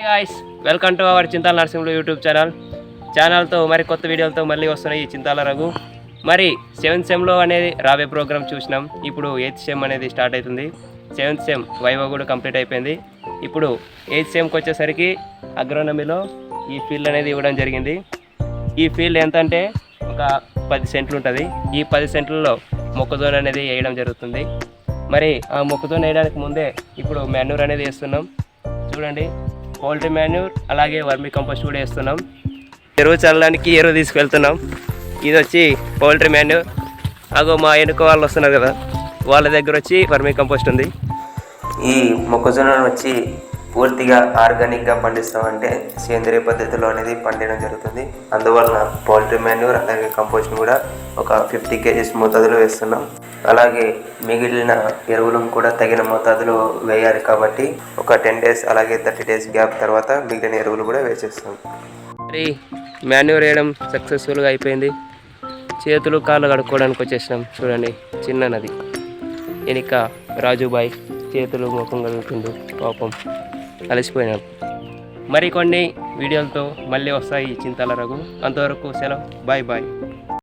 Guys, welcome to our Chintala Narasimhulu YouTube ఛానల్తో మరి కొత్త వీడియోలతో మళ్ళీ వస్తున్నాయి ఈ చింతాల రఘు. మరి 7th సెమ్లో అనేది రాబోయే ప్రోగ్రామ్ చూసినాం. ఇప్పుడు 8th సెమ్ అనేది స్టార్ట్ అవుతుంది. 7th సెమ్ వైవో కూడా కంప్లీట్ అయిపోయింది. ఇప్పుడు 8th సెమ్కి వచ్చేసరికి అగ్రోనమీలో ఈ ఫీల్డ్ అనేది ఇవ్వడం జరిగింది. ఈ ఫీల్డ్ ఎంత అంటే ఒక 10 సెంట్లు ఉంటుంది. ఈ 10 సెంట్లలో మొక్కజొన్న అనేది వేయడం జరుగుతుంది. మరి ఆ మొక్కజొన్న వేయడానికి ముందే ఇప్పుడు మాన్యూర్ అనేది వేస్తున్నాం. చూడండి, పౌల్ట్రీ మాన్యూర్ అలాగే వర్మీ కంపోస్ట్ కూడా వేస్తున్నాం. ఎరువు చల్లడానికి ఎరువు తీసుకెళ్తున్నాం. ఇది వచ్చి పౌల్ట్రీ మాన్యూర్. అగో మా ఎన్నుక వాళ్ళు వస్తున్నారు కదా, వాళ్ళ దగ్గర వచ్చి వర్మీ కంపోస్ట్ ఉంది. ఈ మొక్కజొన్నను వచ్చి పూర్తిగా ఆర్గానిక్గా పండిస్తామంటే సేంద్రియ పద్ధతిలో అనేది పండించడం జరుగుతుంది. అందువలన పౌల్ట్రీ మాన్యూర్ అలాగే కంపోస్ట్ని కూడా ఒక 50 kgs మోతాదులో వేస్తున్నాం. అలాగే మిగిలిన ఎరువులను కూడా తగిన మోతాదులో వేయాలి కాబట్టి ఒక 10 days అలాగే 30 days గ్యాప్ తర్వాత మిగిలిన ఎరువులు కూడా వేసేస్తాం. మరి మాన్యూర్ వేయడం సక్సెస్ఫుల్గా అయిపోయింది. చేతులు కాళ్ళు కడుక్కోవడానికి వచ్చేసినాం. చూడండి, చిన్న నది వెనుక రాజుబాయ్ చేతులు ముఖం కడుగుతుండు, పాపం అలసిపోయినాం. మరికొన్ని వీడియోలతో మళ్ళీ వస్తాయి చింతాల రఘు. అంతవరకు సెలవు, బాయ్ బాయ్.